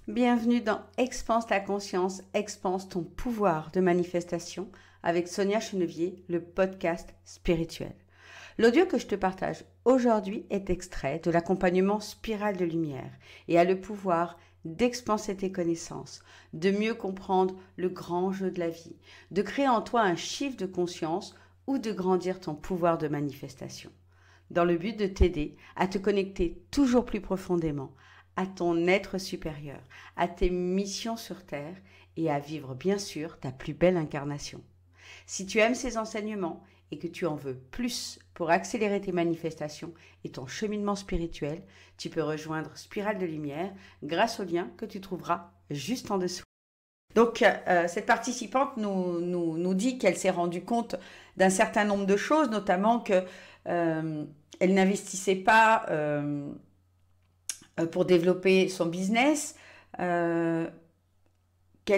Bienvenue dans Expanse ta conscience, expanse ton pouvoir de manifestation avec Sonia Chenevier, le podcast spirituel. L'audio que je te partage aujourd'hui est extrait de l'accompagnement Spirale de Lumière et a le pouvoir d'expanser tes connaissances, de mieux comprendre le grand jeu de la vie, de créer en toi un chiffre de conscience ou de grandir ton pouvoir de manifestation, dans le but de t'aider à te connecter toujours plus profondément à ton être supérieur, à tes missions sur Terre et à vivre bien sûr ta plus belle incarnation. Si tu aimes ces enseignements et que tu en veux plus pour accélérer tes manifestations et ton cheminement spirituel, tu peux rejoindre Spirale de Lumière grâce au lien que tu trouveras juste en dessous. Donc, cette participante nous dit qu'elle s'est rendue compte d'un certain nombre de choses, notamment qu'elle n'investissait pas pour développer son business, qu'elle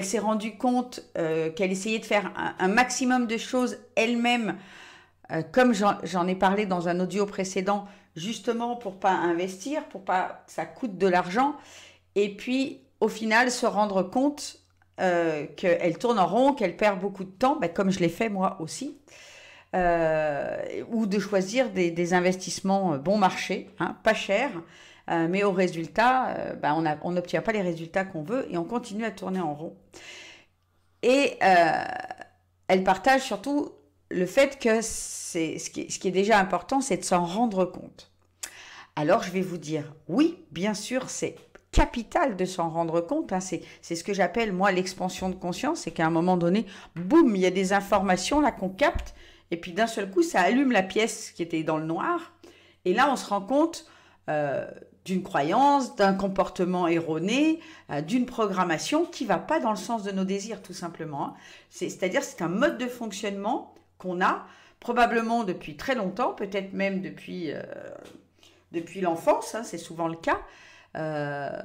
s'est rendue compte qu'elle essayait de faire un maximum de choses elle-même, comme j'en ai parlé dans un audio précédent, justement pour pas investir, pour pas que ça coûte de l'argent, et puis au final se rendre compte qu'elle tourne en rond, qu'elle perd beaucoup de temps, comme je l'ai fait moi aussi, ou de choisir des investissements bon marché, pas chers, mais au résultat, on n'obtient pas les résultats qu'on veut et on continue à tourner en rond. Et elle partage surtout le fait que ce qui est déjà important, c'est de s'en rendre compte. Alors je vais vous dire, oui, bien sûr, c'est capital de s'en rendre compte. C'est ce que j'appelle, moi, l'expansion de conscience. C'est qu'à un moment donné, boum, il y a des informations là qu'on capte. Et puis d'un seul coup, ça allume la pièce qui était dans le noir. Et là, on se rend compte d'une croyance, d'un comportement erroné, d'une programmation qui ne va pas dans le sens de nos désirs, tout simplement. C'est-à-dire c'est un mode de fonctionnement qu'on a probablement depuis très longtemps, peut-être même depuis l'enfance, c'est souvent le cas. Là,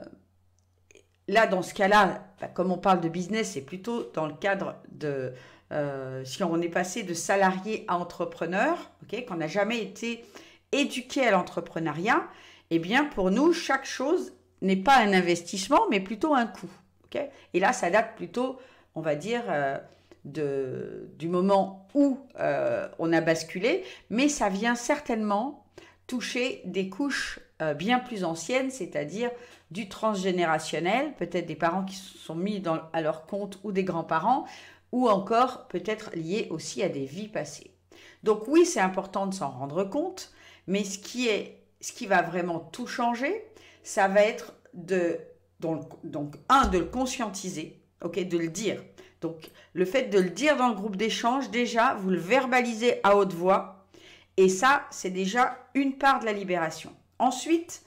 dans ce cas-là, comme on parle de business, c'est plutôt dans le cadre de... si on est passé de salarié à entrepreneur, qu'on n'a jamais été éduqué à l'entrepreneuriat, eh bien, pour nous, chaque chose n'est pas un investissement, mais plutôt un coût. Et là, ça date plutôt, on va dire, du moment où on a basculé, mais ça vient certainement toucher des couches bien plus anciennes, c'est-à-dire du transgénérationnel, peut-être des parents qui se sont mis à leur compte ou des grands-parents, ou encore peut-être liés aussi à des vies passées. Donc oui, c'est important de s'en rendre compte, mais ce qui va vraiment tout changer, ça va être de le conscientiser, de le dire. Donc, le fait de le dire dans le groupe d'échange, déjà, vous le verbalisez à haute voix, et ça, c'est déjà une part de la libération. Ensuite,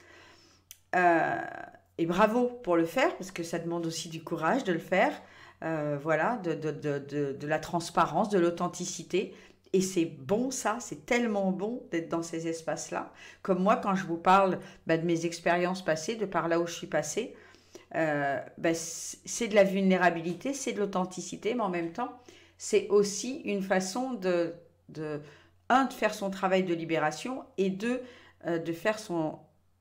et bravo pour le faire, parce que ça demande aussi du courage de le faire, de la transparence, de l'authenticité. Et c'est bon ça, c'est tellement bon d'être dans ces espaces-là. Comme moi, quand je vous parle de mes expériences passées, de par là où je suis passée, c'est de la vulnérabilité, c'est de l'authenticité, mais en même temps, c'est aussi une façon de faire son travail de libération et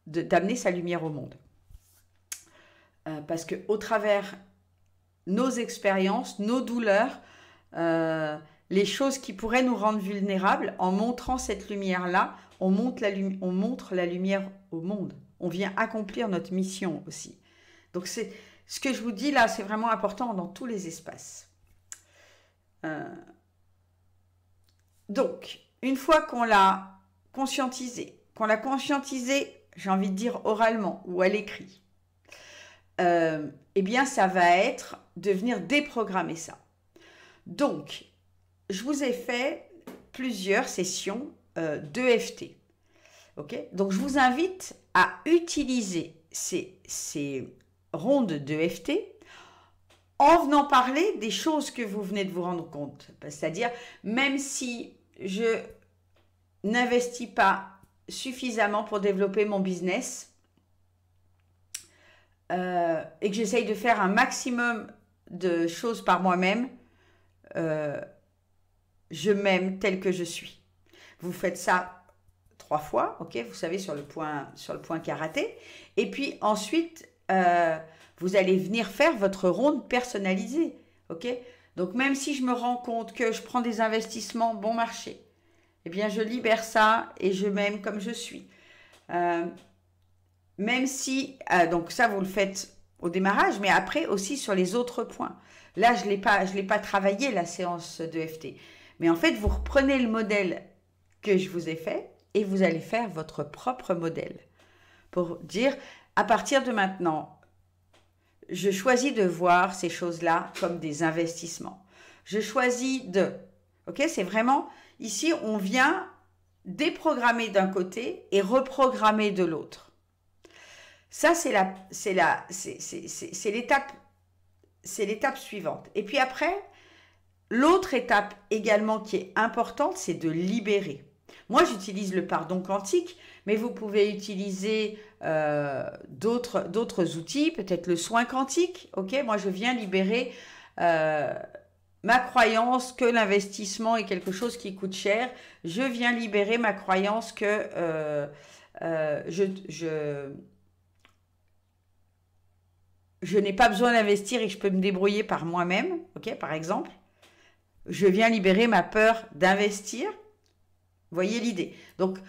d'amener sa lumière au monde. Parce qu'au travers nos expériences, nos douleurs, les choses qui pourraient nous rendre vulnérables, en montrant cette lumière-là, on montre la lumière au monde. On vient accomplir notre mission aussi. Donc, c'est ce que je vous dis là, c'est vraiment important dans tous les espaces. Donc, une fois qu'on l'a conscientisé, j'ai envie de dire oralement ou à l'écrit, eh bien, ça va être de venir déprogrammer ça. Donc, je vous ai fait plusieurs sessions d'EFT. Donc, je vous invite à utiliser ces rondes d'EFT en venant parler des choses que vous venez de vous rendre compte. C'est-à-dire, même si je n'investis pas suffisamment pour développer mon business et que j'essaye de faire un maximum de choses par moi-même, je m'aime tel que je suis. Vous faites ça 3 fois, vous savez, sur le point karaté. Et puis ensuite, vous allez venir faire votre ronde personnalisée. Ok? Donc, même si je me rends compte que je prends des investissements bon marché, eh bien, je libère ça et je m'aime comme je suis. Même si, donc ça, vous le faites au démarrage, mais après aussi sur les autres points. Là, je l'ai pas travaillé, la séance de FT. Mais en fait, vous reprenez le modèle que je vous ai fait et vous allez faire votre propre modèle. Pour dire, à partir de maintenant, je choisis de voir ces choses-là comme des investissements. Je choisis de... Ok, c'est vraiment... Ici, on vient déprogrammer d'un côté et reprogrammer de l'autre. Ça, c'est l'étape suivante. Et puis après, l'autre étape également qui est importante, c'est de libérer. Moi, j'utilise le pardon quantique, mais vous pouvez utiliser d'autres outils, peut-être le soin quantique. Ok, moi, je viens libérer ma croyance que l'investissement est quelque chose qui coûte cher. Je viens libérer ma croyance que je n'ai pas besoin d'investir et que je peux me débrouiller par moi-même. Ok, par exemple, je viens libérer ma peur d'investir. Vous voyez l'idée. Donc,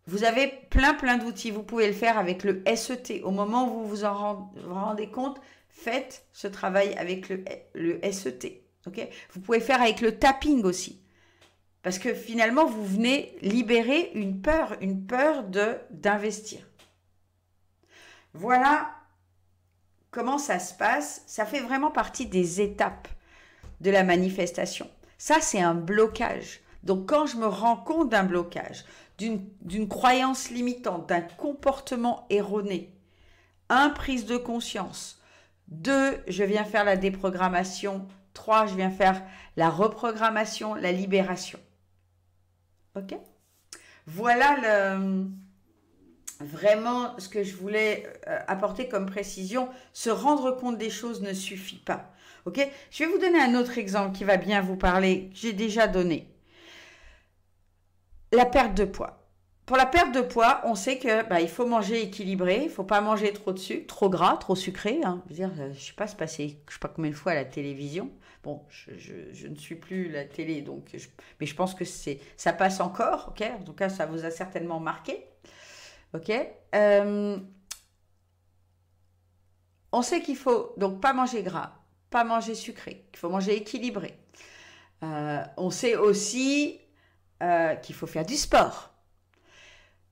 vous avez plein d'outils. Vous pouvez le faire avec le SET. Au moment où vous vous en rendez compte, faites ce travail avec le SET. Okay, vous pouvez faire avec le tapping aussi. Parce que finalement, vous venez libérer une peur d'investir. Voilà comment ça se passe. Ça fait vraiment partie des étapes de la manifestation. Ça, c'est un blocage. Donc, quand je me rends compte d'un blocage, d'une croyance limitante, d'un comportement erroné, 1, prise de conscience, 2, je viens faire la déprogrammation, 3, je viens faire la reprogrammation, la libération. Ok? Voilà vraiment ce que je voulais apporter comme précision. Se rendre compte des choses ne suffit pas. Ok? Je vais vous donner un autre exemple qui va bien vous parler, que j'ai déjà donné. La perte de poids. Pour la perte de poids, on sait que il faut manger équilibré, il ne faut pas manger trop de sucre, trop gras, trop sucré. Hein. Je veux dire, je ne sais pas, c'est passé, je ne sais pas combien de fois à la télévision. Bon, je ne suis plus la télé, donc mais je pense que ça passe encore, ok? En tout cas, ça vous a certainement marqué, ok? On sait qu'il faut donc pas manger gras, pas manger sucré, qu'il faut manger équilibré. On sait aussi qu'il faut faire du sport.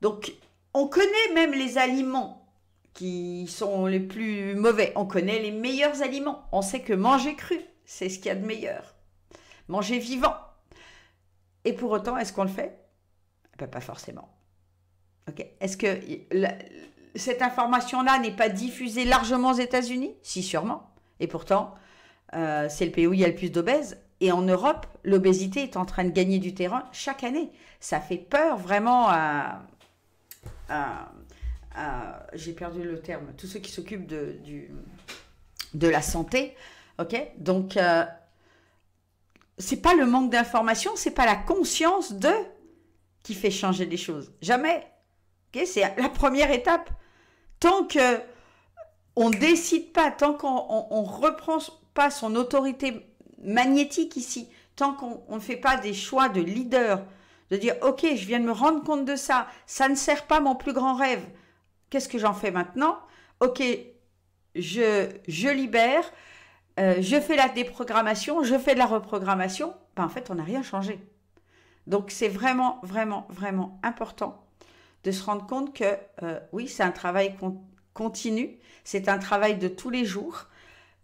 Donc, on connaît même les aliments qui sont les plus mauvais. On connaît les meilleurs aliments. On sait que manger cru, c'est ce qu'il y a de meilleur. Manger vivant. Et pour autant, est-ce qu'on le fait? Pas forcément. Okay. Est-ce que cette information-là n'est pas diffusée largement aux États-Unis? Si, sûrement. Et pourtant, c'est le pays où il y a le plus d'obèses. Et en Europe, l'obésité est en train de gagner du terrain chaque année. Ça fait peur vraiment j'ai perdu le terme, tous ceux qui s'occupent de la santé. Ok, donc c'est pas le manque d'information, c'est pas la conscience qui fait changer les choses. Jamais. Ok, c'est la première étape. Tant que on décide pas, tant qu'on reprend pas son autorité magnétique ici, tant qu'on ne fait pas des choix de leader, de dire ok, je viens de me rendre compte de ça, ça ne sert pas mon plus grand rêve. Qu'est-ce que j'en fais maintenant? Ok, je libère. Je fais la déprogrammation, je fais de la reprogrammation, en fait, on n'a rien changé. Donc, c'est vraiment, vraiment, vraiment important de se rendre compte que, oui, c'est un travail continu, c'est un travail de tous les jours.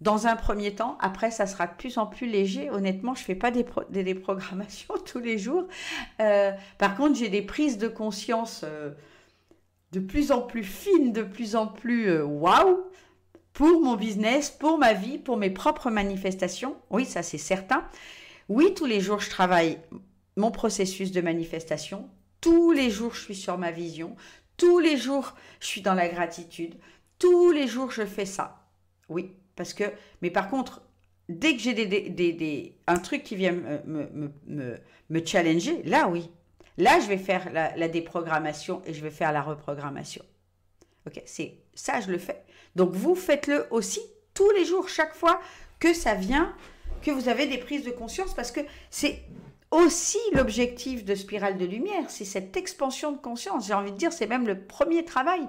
Dans un premier temps, après, ça sera de plus en plus léger. Honnêtement, je ne fais pas des déprogrammations tous les jours. Par contre, j'ai des prises de conscience de plus en plus fines, de plus en plus waouh, pour mon business, pour ma vie, pour mes propres manifestations. Oui, ça c'est certain. Oui, tous les jours, je travaille mon processus de manifestation. Tous les jours, je suis sur ma vision. Tous les jours, je suis dans la gratitude. Tous les jours, je fais ça. Oui, parce que... Mais par contre, dès que j'ai un truc qui vient me challenger, là, oui. Là, je vais faire la déprogrammation et je vais faire la reprogrammation. Ok, c'est ça, je le fais. Donc, vous faites-le aussi tous les jours, chaque fois que ça vient, que vous avez des prises de conscience, parce que c'est aussi l'objectif de Spirale de Lumière, c'est cette expansion de conscience. J'ai envie de dire, c'est même le premier travail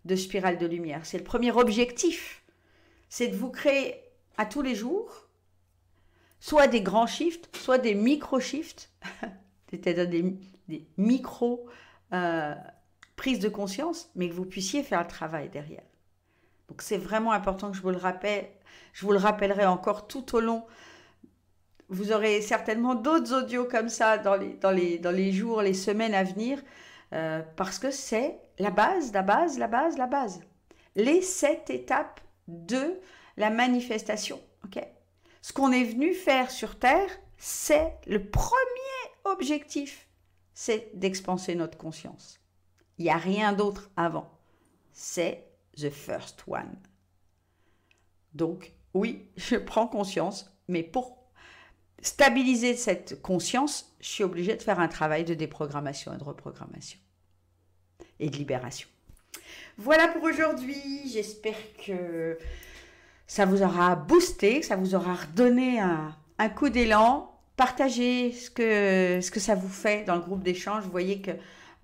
de Spirale de Lumière. C'est le premier objectif. C'est de vous créer à tous les jours, soit des grands shifts, soit des micro-shifts, c'est-à-dire des micro prises de conscience, mais que vous puissiez faire le travail derrière. Donc c'est vraiment important que je vous le rappelle. Je vous le rappellerai encore tout au long. Vous aurez certainement d'autres audios comme ça dans les jours, les semaines à venir, parce que c'est la base. Les 7 étapes de la manifestation. Okay, ce qu'on est venu faire sur Terre, c'est le premier objectif, c'est d'expanser notre conscience. Il n'y a rien d'autre avant. C'est the first one. Donc, oui, je prends conscience, mais pour stabiliser cette conscience, je suis obligée de faire un travail de déprogrammation et de reprogrammation et de libération. Voilà pour aujourd'hui. J'espère que ça vous aura boosté, que ça vous aura redonné un coup d'élan. Partagez ce que ça vous fait dans le groupe d'échange. Vous voyez que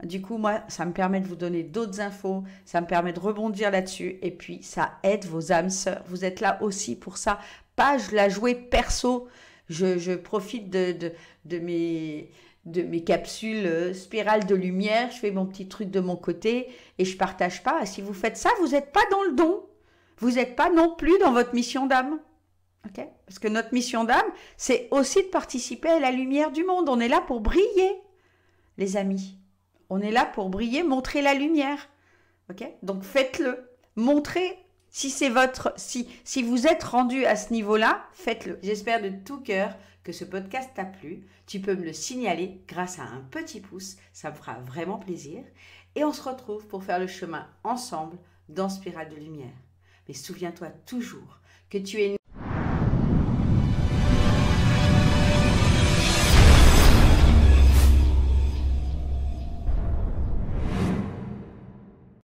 du coup, moi, ça me permet de vous donner d'autres infos, ça me permet de rebondir là-dessus et puis ça aide vos âmes sœurs. Vous êtes là aussi pour ça. Pas je la jouer perso. Je profite de mes capsules Spirale de Lumière. Je fais mon petit truc de mon côté et je partage pas. Si vous faites ça, vous n'êtes pas dans le don. Vous n'êtes pas non plus dans votre mission d'âme. Okay, parce que notre mission d'âme, c'est aussi de participer à la lumière du monde. On est là pour briller, les amis. On est là pour briller, montrer la lumière. Okay, donc faites-le. Montrez si vous êtes rendu à ce niveau-là, faites-le. J'espère de tout cœur que ce podcast t'a plu. Tu peux me le signaler grâce à un petit pouce. Ça me fera vraiment plaisir. Et on se retrouve pour faire le chemin ensemble dans Spirale de Lumière. Mais souviens-toi toujours que tu es